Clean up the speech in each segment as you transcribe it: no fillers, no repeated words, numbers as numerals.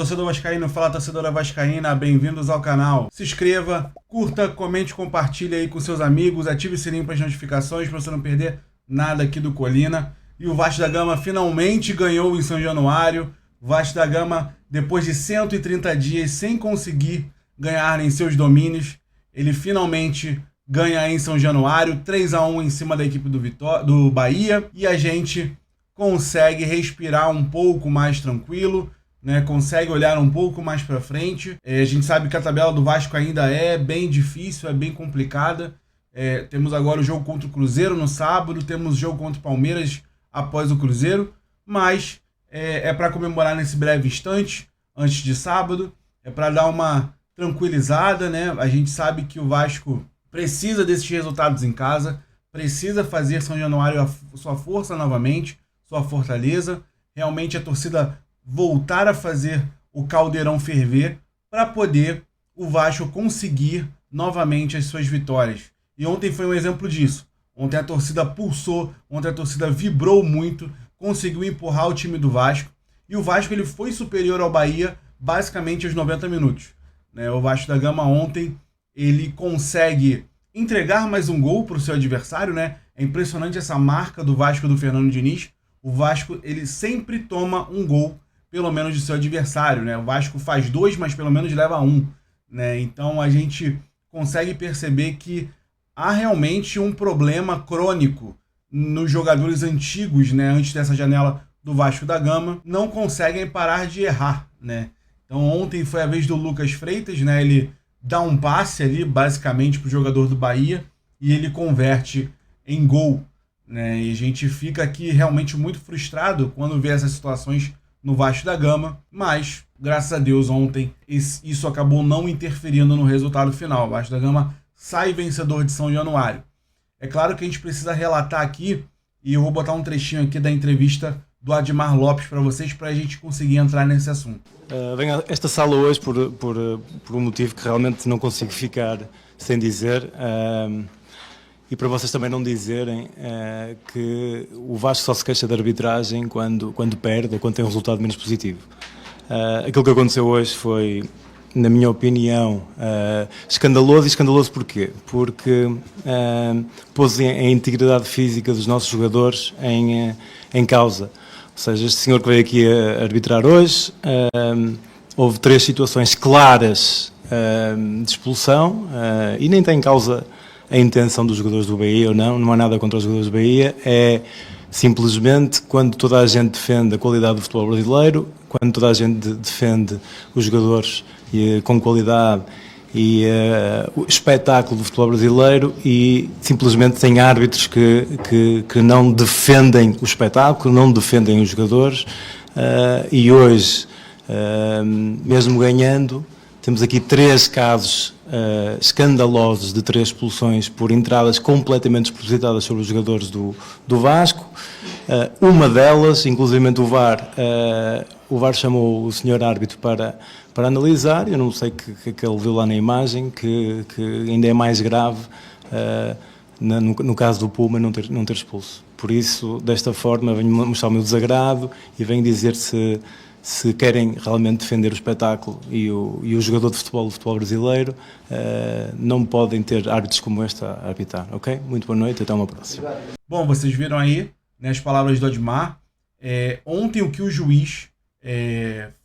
torcedor vascaíno, fala torcedora vascaína, bem-vindos ao canal. Se inscreva, curta, comente, compartilhe aí com seus amigos, ative o sininho para as notificações para você não perder nada aqui do Colina. E o Vasco da Gama finalmente ganhou em São Januário. O Vasco da Gama, depois de 130 dias sem conseguir ganhar em seus domínios, ele finalmente ganha em São Januário, 3-1 em cima da equipe do Bahia, e a gente consegue respirar um pouco mais tranquilo, né? Consegue olhar um pouco mais para frente. A gente sabe que a tabela do Vasco ainda é bem difícil, é bem complicada. Temos agora o jogo contra o Cruzeiro no sábado, temos o jogo contra o Palmeiras após o Cruzeiro, mas é para comemorar nesse breve instante, antes de sábado, é para dar uma tranquilizada, né? A gente sabe que o Vasco precisa desses resultados em casa, precisa fazer São Januário sua força novamente, sua fortaleza, realmente a torcida voltar a fazer o caldeirão ferver para poder o Vasco conseguir novamente as suas vitórias. E ontem foi um exemplo disso. Ontem a torcida pulsou, ontem a torcida vibrou muito, conseguiu empurrar o time do Vasco, e o Vasco ele foi superior ao Bahia basicamente aos 90 minutos. Né? O Vasco da Gama ontem ele consegue entregar mais um gol para o seu adversário, né? É impressionante essa marca do Vasco do Fernando Diniz. O Vasco ele sempre toma um gol pelo menos do seu adversário, né? O Vasco faz 2, mas pelo menos leva 1, né? Então a gente consegue perceber que há realmente um problema crônico nos jogadores antigos, né? Antes dessa janela do Vasco da Gama, não conseguem parar de errar, né? Então ontem foi a vez do Lucas Freitas, né? Ele dá um passe ali, basicamente, para o jogador do Bahia, e ele converte em gol, né? E a gente fica aqui realmente muito frustrado quando vê essas situações no Vasco da Gama, mas, graças a Deus, ontem isso acabou não interferindo no resultado final. O Vasco da Gama sai vencedor de São Januário. É claro que a gente precisa relatar aqui, e eu vou botar um trechinho aqui da entrevista do Admar Lopes para vocês, para a gente conseguir entrar nesse assunto. Venho a esta sala hoje por um motivo que realmente não consigo ficar sem dizer, e para vocês também não dizerem que o Vasco só se queixa de arbitragem quando perde ou quando tem um resultado menos positivo. Aquilo que aconteceu hoje foi, na minha opinião, escandaloso. E escandaloso porquê? Porque pôs a integridade física dos nossos jogadores em causa. Ou seja, este senhor que veio aqui a arbitrar hoje, houve 3 situações claras de expulsão, e nem tem em causa a intenção dos jogadores do Bahia ou não há nada contra os jogadores do Bahia, é simplesmente quando toda a gente defende a qualidade do futebol brasileiro, quando toda a gente defende os jogadores com qualidade e o espetáculo do futebol brasileiro, e simplesmente tem árbitros que não defendem o espetáculo, não defendem os jogadores, e hoje, mesmo ganhando, temos aqui 3 casos escandalosos de 3 expulsões por entradas completamente despropositadas sobre os jogadores do Vasco. Uma delas, inclusive o VAR chamou o senhor árbitro para analisar. Eu não sei que ele viu lá na imagem, que ainda é mais grave no caso do Puma não ter expulso. Por isso, desta forma, venho mostrar o meu desagrado e venho dizer se querem realmente defender o espetáculo e o jogador de futebol do futebol brasileiro, não podem ter árbitros como este a arbitrar, ok? Muito boa noite, até uma próxima. Bom, vocês viram aí, né, as palavras do Admar. Ontem o que o juiz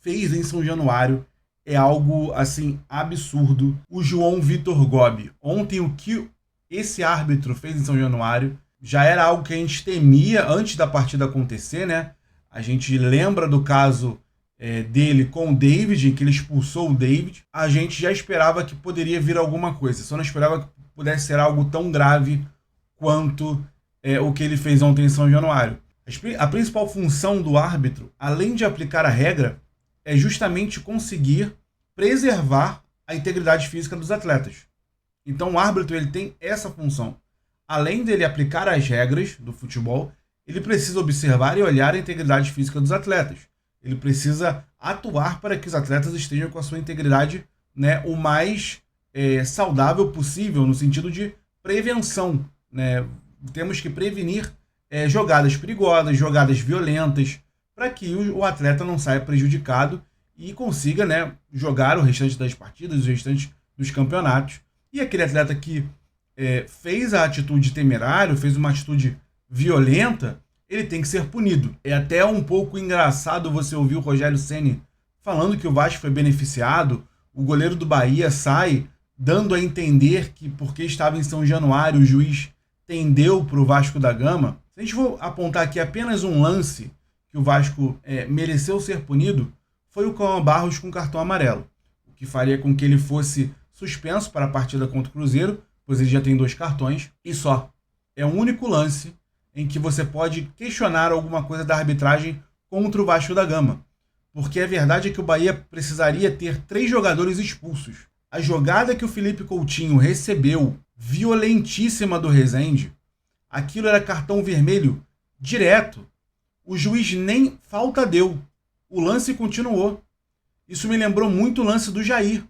fez em São Januário é algo, assim, absurdo. O João Vitor Gobi. Ontem o que esse árbitro fez em São Januário já era algo que a gente temia antes da partida acontecer, né? A gente lembra do caso dele com o David, em que ele expulsou o David. A gente já esperava que poderia vir alguma coisa, só não esperava que pudesse ser algo tão grave quanto o que ele fez ontem em São Januário. A principal função do árbitro, além de aplicar a regra, é justamente conseguir preservar a integridade física dos atletas. Então o árbitro ele tem essa função. Além dele aplicar as regras do futebol, ele precisa observar e olhar a integridade física dos atletas. Ele precisa atuar para que os atletas estejam com a sua integridade, né, o mais saudável possível, no sentido de prevenção, né? Temos que prevenir jogadas perigosas, jogadas violentas, para que o atleta não saia prejudicado e consiga, né, jogar o restante das partidas, o restante dos campeonatos. E aquele atleta que fez a atitude temerária, fez uma atitude violenta, ele tem que ser punido. É até um pouco engraçado você ouvir o Rogério Ceni falando que o Vasco foi beneficiado, o goleiro do Bahia sai dando a entender que porque estava em São Januário o juiz tendeu para o Vasco da Gama. Se a gente for apontar aqui apenas um lance que o Vasco mereceu ser punido, foi o Cauã Barros com cartão amarelo, o que faria com que ele fosse suspenso para a partida contra o Cruzeiro, pois ele já tem 2 cartões, e só. É o único lance em que você pode questionar alguma coisa da arbitragem contra o Vasco da Gama, porque a verdade é que o Bahia precisaria ter 3 jogadores expulsos. A jogada que o Felipe Coutinho recebeu, violentíssima do Rezende, aquilo era cartão vermelho direto. O juiz nem falta deu. O lance continuou. Isso me lembrou muito o lance do Jair.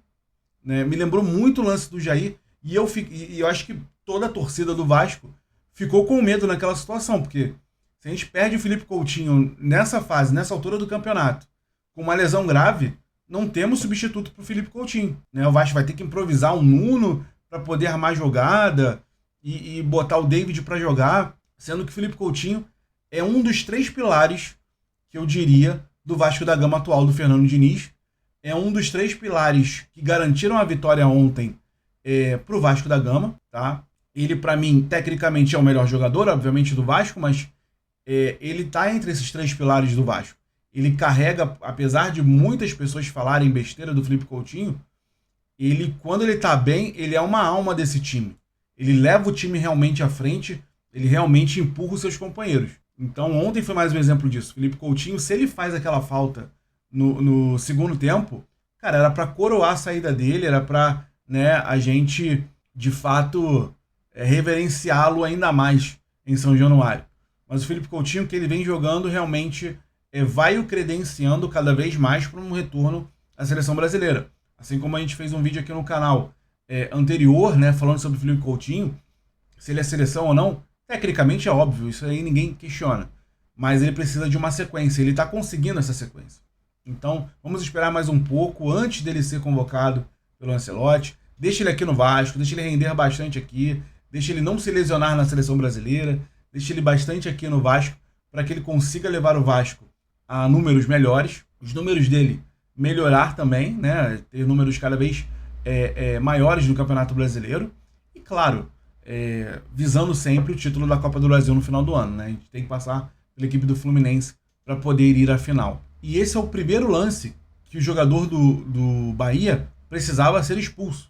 Né? Me lembrou muito o lance do Jair. E eu acho que toda a torcida do Vasco ficou com medo naquela situação. Porque se a gente perde o Felipe Coutinho nessa fase, nessa altura do campeonato, com uma lesão grave, não temos substituto para o Felipe Coutinho. Né? O Vasco vai ter que improvisar um Nuno para poder armar jogada e botar o David para jogar. Sendo que o Felipe Coutinho é um dos 3 pilares, que eu diria, do Vasco da Gama atual do Fernando Diniz. É um dos 3 pilares que garantiram a vitória ontem para o Vasco da Gama. Tá? Ele, para mim, tecnicamente é o melhor jogador, obviamente, do Vasco, mas ele está entre esses 3 pilares do Vasco. Ele carrega, apesar de muitas pessoas falarem besteira do Felipe Coutinho, quando ele está bem, ele é uma alma desse time. Ele leva o time realmente à frente, ele realmente empurra os seus companheiros. Então ontem foi mais um exemplo disso. Felipe Coutinho, se ele faz aquela falta no segundo tempo, cara, era para coroar a saída dele, era para, né, a gente, de fato, reverenciá-lo ainda mais em São Januário. Mas o Felipe Coutinho, que ele vem jogando, realmente vai o credenciando cada vez mais para um retorno à seleção brasileira. Assim como a gente fez um vídeo aqui no canal anterior, né, falando sobre o Felipe Coutinho, se ele é seleção ou não, tecnicamente é óbvio, isso aí ninguém questiona. Mas ele precisa de uma sequência, ele está conseguindo essa sequência. Então, vamos esperar mais um pouco antes dele ser convocado pelo Ancelotti. Deixa ele aqui no Vasco, deixa ele render bastante aqui, deixa ele não se lesionar na seleção brasileira, deixa ele bastante aqui no Vasco, para que ele consiga levar o Vasco a números melhores, os números dele melhorar também, né? Ter números cada vez maiores no Campeonato Brasileiro. E claro, visando sempre o título da Copa do Brasil no final do ano, né? A gente tem que passar pela equipe do Fluminense para poder ir à final. E esse é o primeiro lance que o jogador do Bahia precisava ser expulso.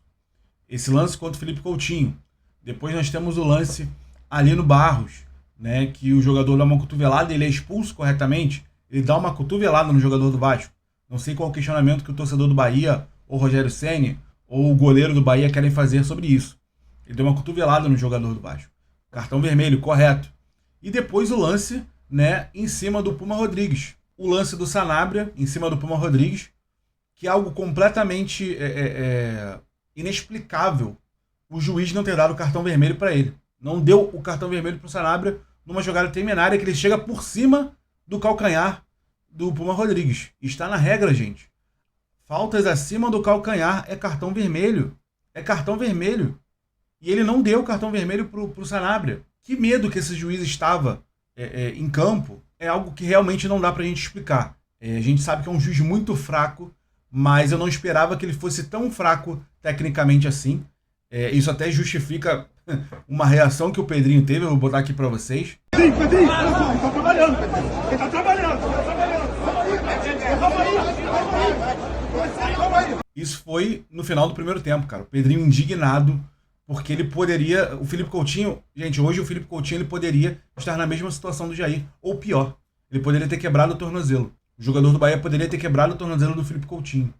Esse lance contra o Felipe Coutinho. Depois nós temos o lance ali no Barros, né? Que o jogador dá uma cotovelada, ele é expulso corretamente, ele dá uma cotovelada no jogador do Vasco. Não sei qual o questionamento que o torcedor do Bahia, ou Rogério Ceni, ou o goleiro do Bahia querem fazer sobre isso. Ele deu uma cotovelada no jogador do Vasco. Cartão vermelho, correto. E depois o lance, né, em cima do Puma Rodrigues. O lance do Sanabria, em cima do Puma Rodrigues, que é algo completamente inexplicável o juiz não ter dado o cartão vermelho para ele. Não deu o cartão vermelho para o Sanabria numa jogada temerária que ele chega por cima do calcanhar do Puma Rodrigues. Está na regra, gente. Faltas acima do calcanhar é cartão vermelho. É cartão vermelho. E ele não deu o cartão vermelho pro Sanabria. Que medo que esse juiz estava em campo. É algo que realmente não dá pra gente explicar. A gente sabe que é um juiz muito fraco, mas eu não esperava que ele fosse tão fraco tecnicamente assim. Isso até justifica uma reação que o Pedrinho teve. Eu vou botar aqui pra vocês. Pedrinho, ele tá trabalhando, Pedrinho. Ele tá trabalhando, Isso foi no final do primeiro tempo, cara. O Pedrinho indignado, porque ele poderia... O Felipe Coutinho... Gente, hoje o Felipe Coutinho ele poderia estar na mesma situação do Jair, ou pior. Ele poderia ter quebrado o tornozelo. O jogador do Bahia poderia ter quebrado o tornozelo do Felipe Coutinho.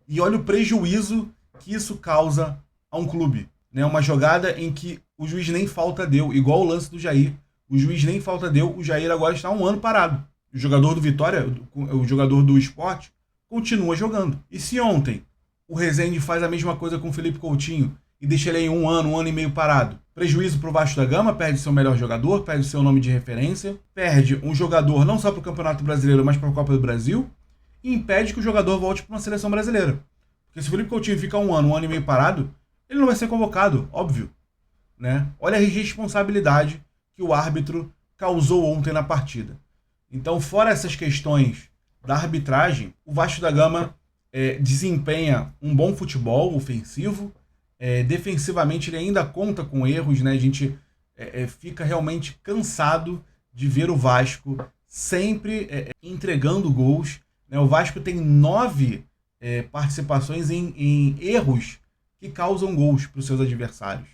E olha o prejuízo que isso causa a um clube. Né? Uma jogada em que o juiz nem falta deu, igual o lance do Jair. O juiz nem falta deu, o Jair agora está 1 ano parado. O jogador do Vitória, o jogador do Sport, continua jogando. E se ontem o Rezende faz a mesma coisa com o Felipe Coutinho e deixa ele aí 1 ano e meio parado? Prejuízo para o Vasco da Gama, perde seu melhor jogador, perde seu nome de referência, perde um jogador não só para o Campeonato Brasileiro, mas para a Copa do Brasil, e impede que o jogador volte para uma seleção brasileira. Porque se o Felipe Coutinho ficar um ano e meio parado, ele não vai ser convocado, óbvio. Né? Olha a irresponsabilidade que o árbitro causou ontem na partida. Então, fora essas questões da arbitragem, o Vasco da Gama desempenha um bom futebol ofensivo. Defensivamente ele ainda conta com erros, né? A gente fica realmente cansado de ver o Vasco sempre entregando gols. Né? O Vasco tem 9 participações em erros que causam gols para os seus adversários.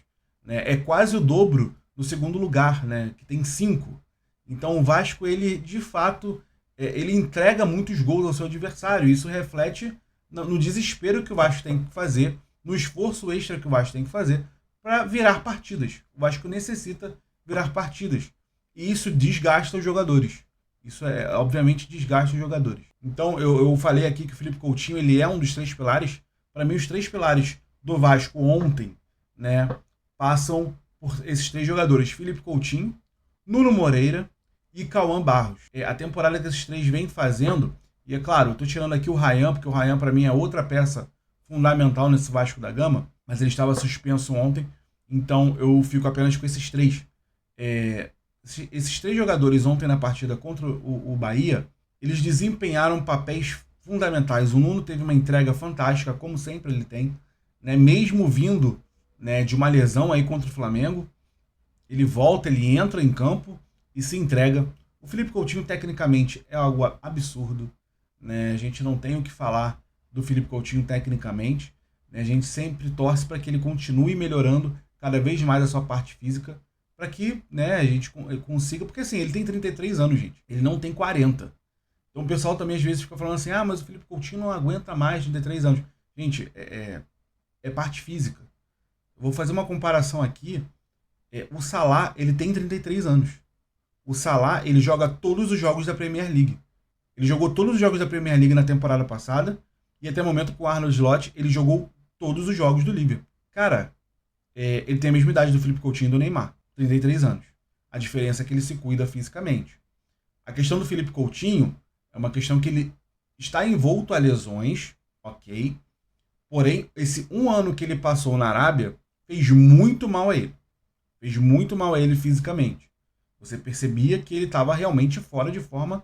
Né? É quase o dobro do segundo lugar, né? Que tem 5. Então o Vasco, ele de fato, ele entrega muitos gols ao seu adversário. Isso reflete no desespero que o Vasco tem que fazer, no esforço extra que o Vasco tem que fazer para virar partidas. O Vasco necessita virar partidas. E isso desgasta os jogadores. Isso obviamente desgasta os jogadores. Então eu falei aqui que o Felipe Coutinho, ele é um dos 3 pilares. Para mim, os 3 pilares do Vasco ontem, né, passam por esses 3 jogadores: Felipe Coutinho, Nuno Moreira e Cauã Barros. A temporada que esses 3 vêm fazendo, e é claro, eu tô tirando aqui o Ryan, porque o Ryan para mim é outra peça fundamental nesse Vasco da Gama, mas ele estava suspenso ontem, então eu fico apenas com esses 3. Esses 3 jogadores ontem na partida contra o Bahia, eles desempenharam papéis fundamentais. O Nuno teve uma entrega fantástica, como sempre ele tem, né? Mesmo vindo, né, de uma lesão aí contra o Flamengo, ele volta, ele entra em campo e se entrega. O Felipe Coutinho, tecnicamente, é algo absurdo, né? A gente não tem o que falar do Felipe Coutinho tecnicamente, né? A gente sempre torce para que ele continue melhorando cada vez mais a sua parte física, para que, né, a gente consiga, porque assim, ele tem 33 anos, gente, ele não tem 40. Então o pessoal também às vezes fica falando assim, mas o Felipe Coutinho não aguenta mais de 33 anos. Gente, é parte física. Eu vou fazer uma comparação aqui. O Salah, ele tem 33 anos. O Salah, ele joga todos os jogos da Premier League. Ele jogou todos os jogos da Premier League na temporada passada, e até o momento com o Arnold Slot, ele jogou todos os jogos do Liverpool. Cara, ele tem a mesma idade do Felipe Coutinho e do Neymar, 33 anos. A diferença é que ele se cuida fisicamente. A questão do Felipe Coutinho é uma questão que ele está envolto a lesões, ok? Porém, esse 1 ano que ele passou na Arábia fez muito mal a ele. Fez muito mal a ele fisicamente. Você percebia que ele estava realmente fora de forma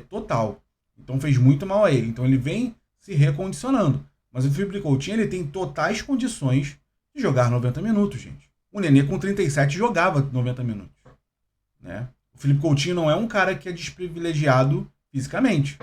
total. Então fez muito mal a ele. Então ele vem se recondicionando. Mas o Felipe Coutinho, ele tem totais condições de jogar 90 minutos, gente. O Nenê com 37 jogava 90 minutos. Né? O Felipe Coutinho não é um cara que é desprivilegiado fisicamente.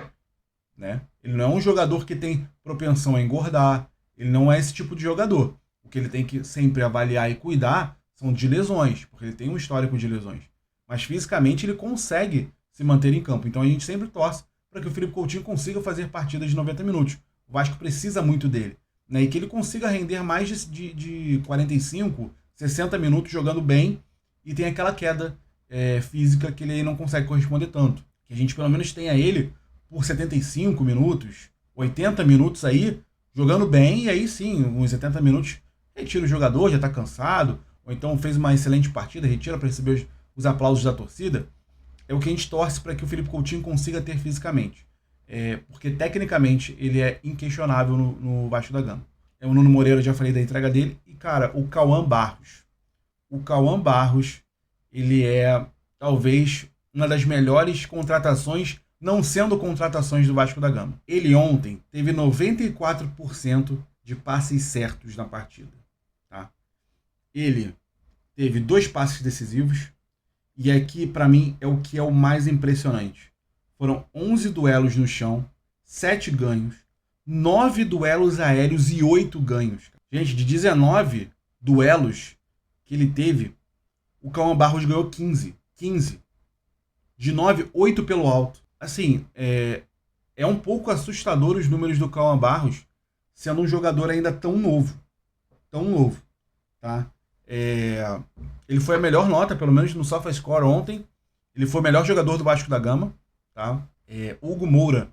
Né? Ele não é um jogador que tem propensão a engordar. Ele não é esse tipo de jogador. O que ele tem que sempre avaliar e cuidar são de lesões, porque ele tem um histórico de lesões. Mas fisicamente ele consegue se manter em campo. Então a gente sempre torce para que o Felipe Coutinho consiga fazer partidas de 90 minutos. O Vasco precisa muito dele. Né? E que ele consiga render mais de 45, 60 minutos jogando bem, e tem aquela queda física que ele não consegue corresponder tanto. Que a gente pelo menos tenha ele por 75 minutos, 80 minutos aí, jogando bem, e aí sim, uns 70 minutos, retira o jogador, já está cansado, ou então fez uma excelente partida, retira para receber os aplausos da torcida. É o que a gente torce para que o Felipe Coutinho consiga ter fisicamente. Porque tecnicamente ele é inquestionável no Vasco da Gama. O Nuno Moreira, já falei da entrega dele. E, cara, o Cauã Barros. O Cauã Barros, ele é talvez uma das melhores contratações, não sendo contratações do Vasco da Gama. Ele ontem teve 94% de passes certos na partida. Tá? Ele teve 2 passes decisivos. E aqui, para mim, é o que é o mais impressionante. Foram 11 duelos no chão, 7 ganhos, 9 duelos aéreos e 8 ganhos. Gente, de 19 duelos que ele teve, o Cauã Barros ganhou 15. 15. De 9, 8 pelo alto. Assim, é um pouco assustador os números do Cauã Barros, sendo um jogador ainda tão novo. Tão novo, tá? Ele foi a melhor nota, pelo menos no SofaScore ontem. Ele foi o melhor jogador do Vasco da Gama. Tá? Hugo Moura,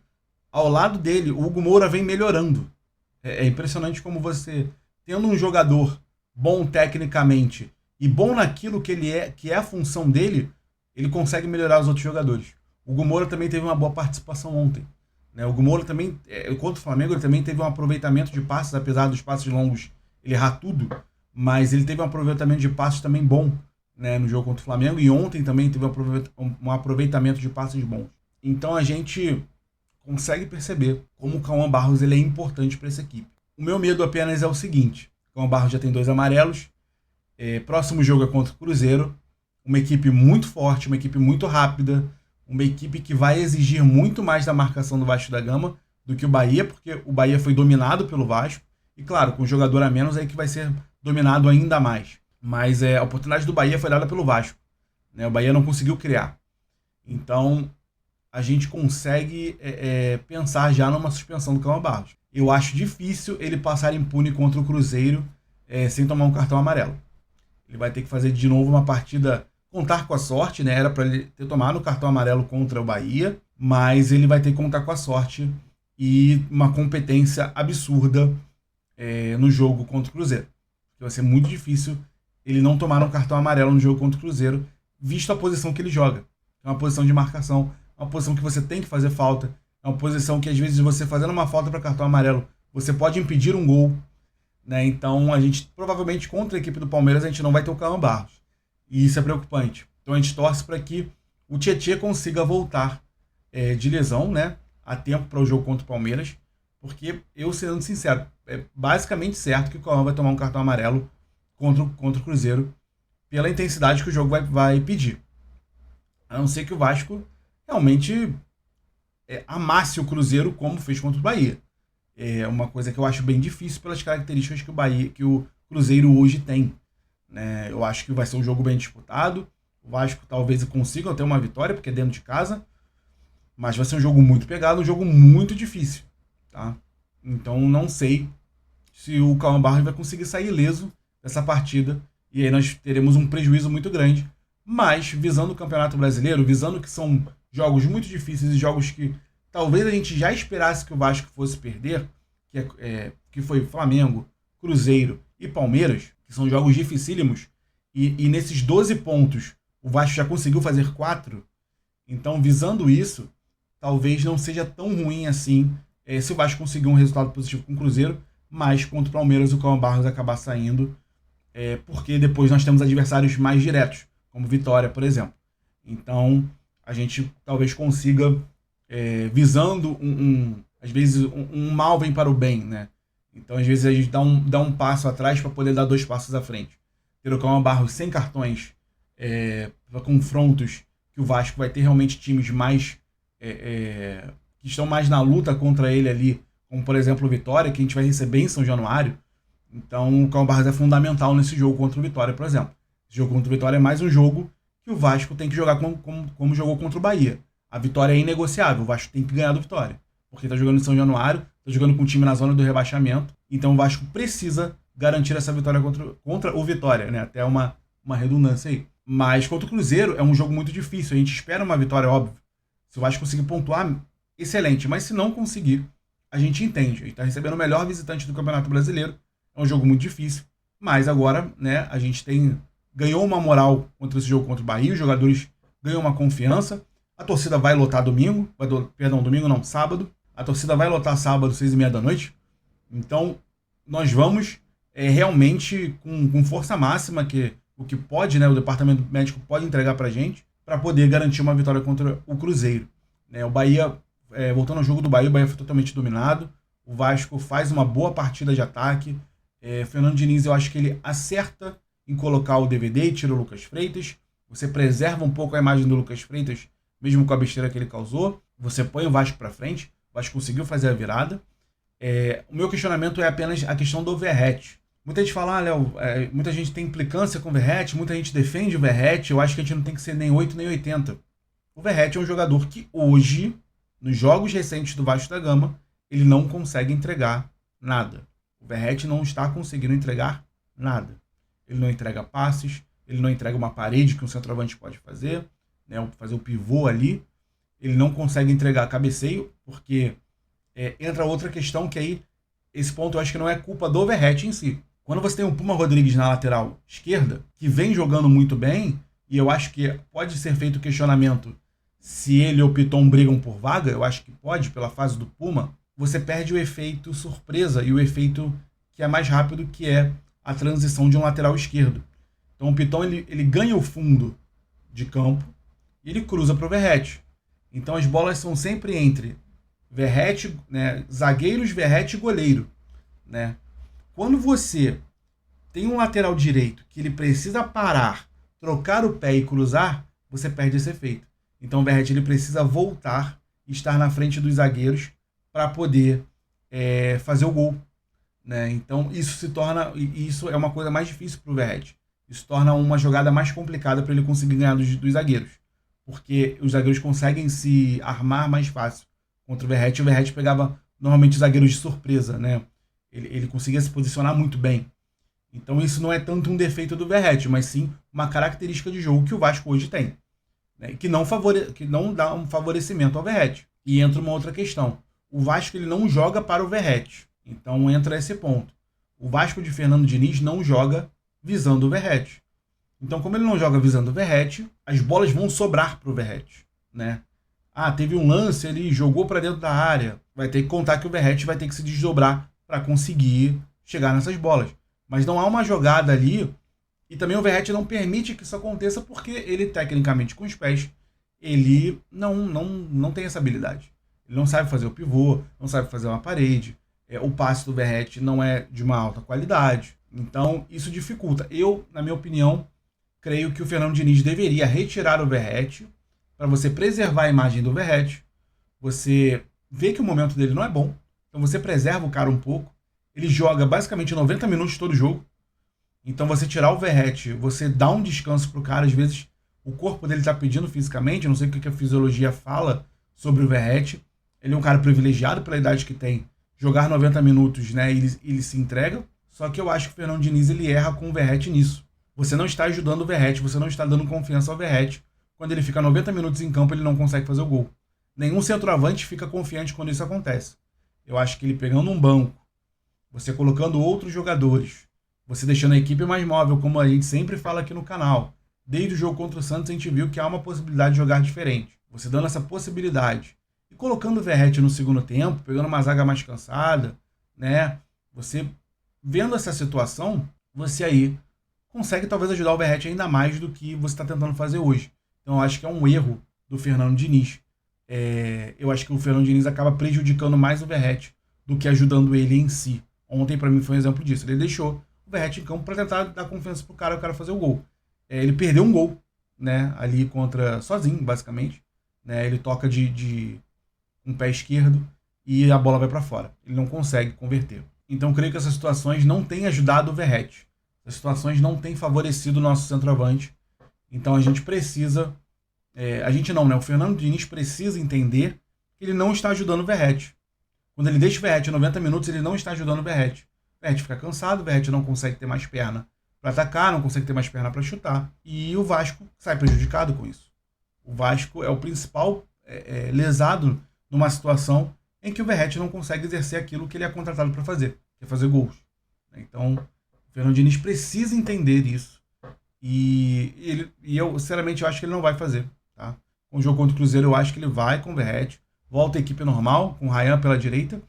ao lado dele, o Hugo Moura vem melhorando. É impressionante como você, tendo um jogador bom tecnicamente e bom naquilo que ele que é a função dele, ele consegue melhorar os outros jogadores. O Hugo Moura também teve uma boa participação ontem. Né? O Gumolo também, contra o Flamengo, ele também teve um aproveitamento de passes, apesar dos passes longos ele errar tudo, mas ele teve um aproveitamento de passes também bom, né, no jogo contra o Flamengo, e ontem também teve um aproveitamento de passes bons. Então a gente consegue perceber como o Cauã Barros ele é importante para essa equipe. O meu medo apenas é o seguinte: o Cauã Barros já tem 2 amarelos, próximo jogo é contra o Cruzeiro, uma equipe muito forte, uma equipe muito rápida, uma equipe que vai exigir muito mais da marcação do Vasco da Gama do que o Bahia, porque o Bahia foi dominado pelo Vasco, e claro, com um jogador a menos aí que vai ser dominado ainda mais. Mas a oportunidade do Bahia foi dada pelo Vasco, né? O Bahia não conseguiu criar. Então, a gente consegue pensar já numa suspensão do Cauã Barros. Eu acho difícil ele passar impune contra o Cruzeiro sem tomar um cartão amarelo. Ele vai ter que fazer de novo uma partida, contar com a sorte, né? Era para ele ter tomado o cartão amarelo contra o Bahia, mas ele vai ter que contar com a sorte e uma competência absurda no jogo contra o Cruzeiro. Vai ser muito difícil ele não tomar um cartão amarelo no jogo contra o Cruzeiro, visto a posição que ele joga. É uma posição de marcação, uma posição que você tem que fazer falta, é uma posição que às vezes você fazendo uma falta para cartão amarelo, você pode impedir um gol, né? Então a gente, provavelmente contra a equipe do Palmeiras, a gente não vai ter o Cauã Barros. E isso é preocupante. Então a gente torce para que o Tietê consiga voltar de lesão, né, a tempo para o jogo contra o Palmeiras, porque eu, sendo sincero, é basicamente certo que o Cauã vai tomar um cartão amarelo contra o Cruzeiro pela intensidade que o jogo vai pedir. A não ser que o Vasco realmente amasse o Cruzeiro como fez contra o Bahia. É uma coisa que eu acho bem difícil pelas características que o Cruzeiro hoje tem. Né? Eu acho que vai ser um jogo bem disputado. O Vasco talvez consiga ter uma vitória, porque é dentro de casa. Mas vai ser um jogo muito pegado, um jogo muito difícil. Tá? Então não sei se o Cauã Barros vai conseguir sair ileso dessa partida. E aí nós teremos um prejuízo muito grande. Mas visando o Campeonato Brasileiro, visando que são jogos muito difíceis e jogos que talvez a gente já esperasse que o Vasco fosse perder, que foi Flamengo, Cruzeiro e Palmeiras, que são jogos dificílimos, e nesses 12 pontos o Vasco já conseguiu fazer 4, então visando isso, talvez não seja tão ruim assim se o Vasco conseguir um resultado positivo com o Cruzeiro, mas contra o Palmeiras o Cauã Barros acabar saindo, porque depois nós temos adversários mais diretos, como Vitória, por exemplo. Então a gente talvez consiga, visando às vezes um mal vem para o bem, né? Então às vezes a gente dá um passo atrás para poder dar 2 passos à frente. Ter o Cauã Barros sem cartões para confrontos que o Vasco vai ter realmente times mais que estão mais na luta contra ele ali, como por exemplo o Vitória, que a gente vai receber em São Januário. Então o Cauã Barros é fundamental nesse jogo contra o Vitória, por exemplo. Esse jogo contra o Vitória é mais um jogo que o Vasco tem que jogar como jogou contra o Bahia. A vitória é inegociável, o Vasco tem que ganhar do Vitória, porque está jogando em São Januário, está jogando com o time na zona do rebaixamento, então o Vasco precisa garantir essa vitória contra o Vitória, né? Até uma redundância aí. Mas contra o Cruzeiro é um jogo muito difícil, a gente espera uma vitória, óbvio. Se o Vasco conseguir pontuar, excelente, mas se não conseguir, a gente entende. A gente está recebendo o melhor visitante do Campeonato Brasileiro, é um jogo muito difícil, mas agora, né, a gente ganhou uma moral contra esse jogo contra o Bahia, os jogadores ganham uma confiança, a torcida vai lotar sábado, a torcida vai lotar sábado, 6h30 da noite, então nós vamos realmente com força máxima, que o que pode, né, o departamento médico pode entregar pra gente, para poder garantir uma vitória contra o Cruzeiro. O Bahia, voltando ao jogo do Bahia, o Bahia foi totalmente dominado, o Vasco faz uma boa partida de ataque, Fernando Diniz, eu acho que ele acerta em colocar o DVD e tira o Lucas Freitas. Você preserva um pouco a imagem do Lucas Freitas, mesmo com a besteira que ele causou. Você põe o Vasco para frente. O Vasco conseguiu fazer a virada. O meu questionamento é apenas a questão do Verratti. Muita gente fala, Léo, muita gente tem implicância com o Verratti, muita gente defende o Verratti. Eu acho que a gente não tem que ser nem 8 nem 80. O Verratti é um jogador que hoje, nos jogos recentes do Vasco da Gama, ele não consegue entregar nada. O Verratti não está conseguindo entregar nada. Ele não entrega passes, ele não entrega uma parede que um centroavante pode fazer, né, fazer o pivô ali. Ele não consegue entregar cabeceio, porque entra outra questão que aí, esse ponto eu acho que não é culpa do Verratti em si. Quando você tem o Puma Rodrigues na lateral esquerda, que vem jogando muito bem, e eu acho que pode ser feito o questionamento se ele ou o Piton brigam por vaga, eu acho que pode, pela fase do Puma, você perde o efeito surpresa e o efeito que é mais rápido, que é a transição de um lateral esquerdo. Então o Piton ele ganha o fundo de campo e ele cruza para o Verratti. Então as bolas são sempre entre Verratti, né, zagueiros, Verratti e goleiro, né? Quando você tem um lateral direito que ele precisa parar, trocar o pé e cruzar, você perde esse efeito. Então o Verratti ele precisa voltar e estar na frente dos zagueiros para poder fazer o gol, né? Então isso é uma coisa mais difícil para o Verratti. Isso torna uma jogada mais complicada para ele conseguir ganhar dos zagueiros, porque os zagueiros conseguem se armar mais fácil contra o Verratti. O Verratti pegava normalmente os zagueiros de surpresa, né? Ele conseguia se posicionar muito bem. Então isso não é tanto um defeito do Verratti, mas sim uma característica de jogo que o Vasco hoje tem, né? Que não dá um favorecimento ao Verratti. E entra uma outra questão. O Vasco ele não joga para o Verratti. Então entra esse ponto. O Vasco de Fernando Diniz não joga visando o Verratti. Então, como ele não joga visando o Verratti, as bolas vão sobrar para o Verratti, né? Ah, teve um lance, ele jogou para dentro da área. Vai ter que contar que o Verratti vai ter que se desdobrar para conseguir chegar nessas bolas. Mas não há uma jogada ali, e também o Verratti não permite que isso aconteça, porque ele, tecnicamente, com os pés, ele não tem essa habilidade. Ele não sabe fazer o pivô, não sabe fazer uma parede. O passe do Verratti não é de uma alta qualidade. Então, isso dificulta. Eu, na minha opinião, creio que o Fernando Diniz deveria retirar o Verratti para você preservar a imagem do Verratti. Você vê que o momento dele não é bom, então você preserva o cara um pouco. Ele joga basicamente 90 minutos todo jogo. Então você tirar o Verratti, você dá um descanso pro cara. Às vezes o corpo dele tá pedindo fisicamente, não sei o que a fisiologia fala sobre o Verratti. Ele é um cara privilegiado pela idade que tem. Jogar 90 minutos, né, ele se entrega. Só que eu acho que o Fernando Diniz ele erra com o Verratti nisso. Você não está ajudando o Verratti, você não está dando confiança ao Verratti. Quando ele fica 90 minutos em campo, ele não consegue fazer o gol. Nenhum centroavante fica confiante quando isso acontece. Eu acho que ele pegando um banco, você colocando outros jogadores, você deixando a equipe mais móvel, como a gente sempre fala aqui no canal. Desde o jogo contra o Santos, a gente viu que há uma possibilidade de jogar diferente. Você dando essa possibilidade e colocando o Verratti no segundo tempo, pegando uma zaga mais cansada, né? Você vendo essa situação, você aí consegue talvez ajudar o Verratti ainda mais do que você está tentando fazer hoje. Então eu acho que é um erro do Fernando Diniz. Eu acho que o Fernando Diniz acaba prejudicando mais o Verratti do que ajudando ele em si. Ontem, para mim, foi um exemplo disso. Ele deixou o Verratti em campo para tentar dar confiança pro cara, o cara fazer o gol. Ele perdeu um gol, né, ali sozinho, basicamente. Né, ele toca de um pé esquerdo e a bola vai para fora. Ele não consegue converter. Então, creio que essas situações não têm ajudado o Verratti. Essas situações não têm favorecido o nosso centroavante. Então, a gente precisa... a gente não, né? O Fernando Diniz precisa entender que ele não está ajudando o Verratti. Quando ele deixa o Verratti 90 minutos, ele não está ajudando o Verratti. O Verratti fica cansado, o Verratti não consegue ter mais perna para atacar, não consegue ter mais perna para chutar. E o Vasco sai prejudicado com isso. O Vasco é o principal lesado numa situação em que o Verratti não consegue exercer aquilo que ele é contratado para fazer, que é fazer gols. Então, o Fernando Diniz precisa entender isso. E eu, sinceramente, eu acho que ele não vai fazer. Tá? Com o jogo contra o Cruzeiro, eu acho que ele vai com o Verratti, volta a equipe normal, com o Ryan pela direita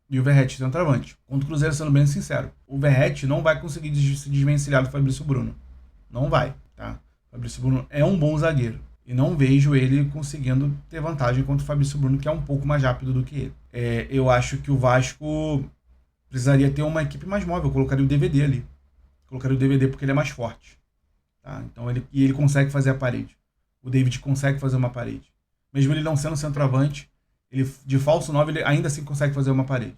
e o Verratti centroavante. Contra o Cruzeiro, sendo bem sincero, o Verratti não vai conseguir se desvencilhar do Fabrício Bruno. Não vai. Tá? O Fabrício Bruno é um bom zagueiro. E não vejo ele conseguindo ter vantagem contra o Fabrício Bruno, que é um pouco mais rápido do que ele. Eu acho que o Vasco precisaria ter uma equipe mais móvel. Eu colocaria o DVD ali. Colocaria o DVD porque ele é mais forte. Tá? Então ele consegue fazer a parede. O David consegue fazer uma parede. Mesmo ele não sendo centroavante, ele de falso 9, ele ainda assim consegue fazer uma parede.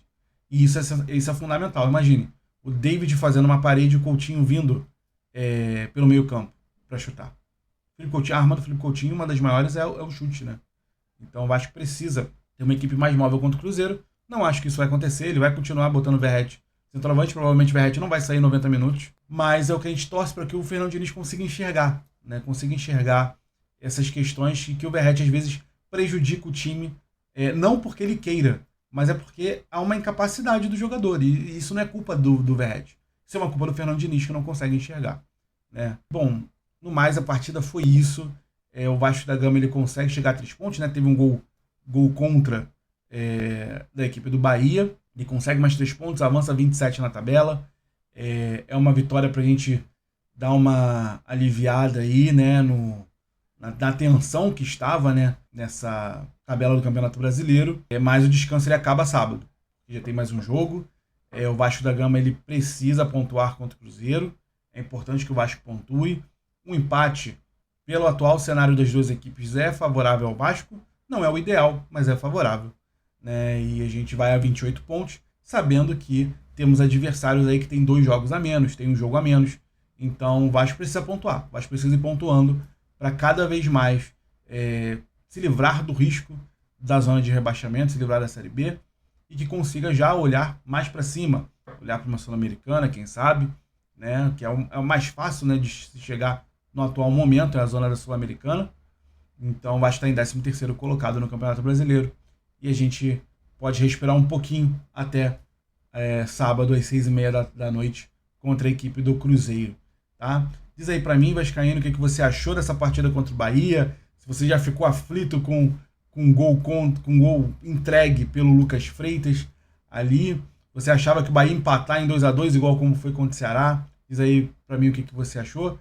E isso é fundamental. Imagine, o David fazendo uma parede e o Coutinho vindo pelo meio campo para chutar. A arma do Felipe Coutinho, uma das maiores, é o chute, né? Então o Vasco precisa ter uma equipe mais móvel contra o Cruzeiro. Não acho que isso vai acontecer, ele vai continuar botando o Verratti centroavante, provavelmente o Verratti não vai sair 90 minutos, mas é o que a gente torce para que o Fernando Diniz consiga enxergar, né? Consiga enxergar essas questões que o Verratti às vezes prejudica o time, não porque ele queira, mas é porque há uma incapacidade do jogador, e isso não é culpa do Verratti. Isso é uma culpa do Fernando Diniz, que não consegue enxergar, né? Bom, no mais, a partida foi isso. o Vasco da Gama ele consegue chegar a 3 pontos, né? Teve um gol contra da equipe do Bahia. Ele consegue mais 3 pontos, avança 27 na tabela. É uma vitória para a gente dar uma aliviada aí, né? Na tensão que estava, né? Nessa tabela do Campeonato Brasileiro. Mas o descanso ele acaba sábado. Já tem mais um jogo. O Vasco da Gama ele precisa pontuar contra o Cruzeiro. É importante que o Vasco pontue. Um empate, pelo atual cenário das duas equipes, é favorável ao Vasco. Não é o ideal, mas é favorável, né? E a gente vai a 28 pontos, sabendo que temos adversários aí que tem 2 jogos a menos, tem um jogo a menos. Então o Vasco precisa pontuar. O Vasco precisa ir pontuando para cada vez mais se livrar do risco da zona de rebaixamento, se livrar da Série B, e que consiga já olhar mais para cima, olhar para uma Sul-Americana, quem sabe, né? Que é o mais fácil, né, de se chegar no atual momento, é a zona da Sul-Americana. Então vai estar em 13º colocado no Campeonato Brasileiro. E a gente pode respirar um pouquinho até sábado às 6h30 da noite contra a equipe do Cruzeiro. Tá? Diz aí pra mim, vascaíno, o que você achou dessa partida contra o Bahia. Se você já ficou aflito com um gol entregue pelo Lucas Freitas ali. Você achava que o Bahia ia empatar em 2-2, igual como foi contra o Ceará. Diz aí pra mim o que você achou.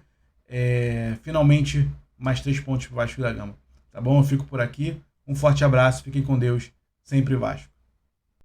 Finalmente, mais 3 pontos pro Vasco da Gama. Tá bom? Eu fico por aqui. Um forte abraço. Fiquem com Deus. Sempre Vasco.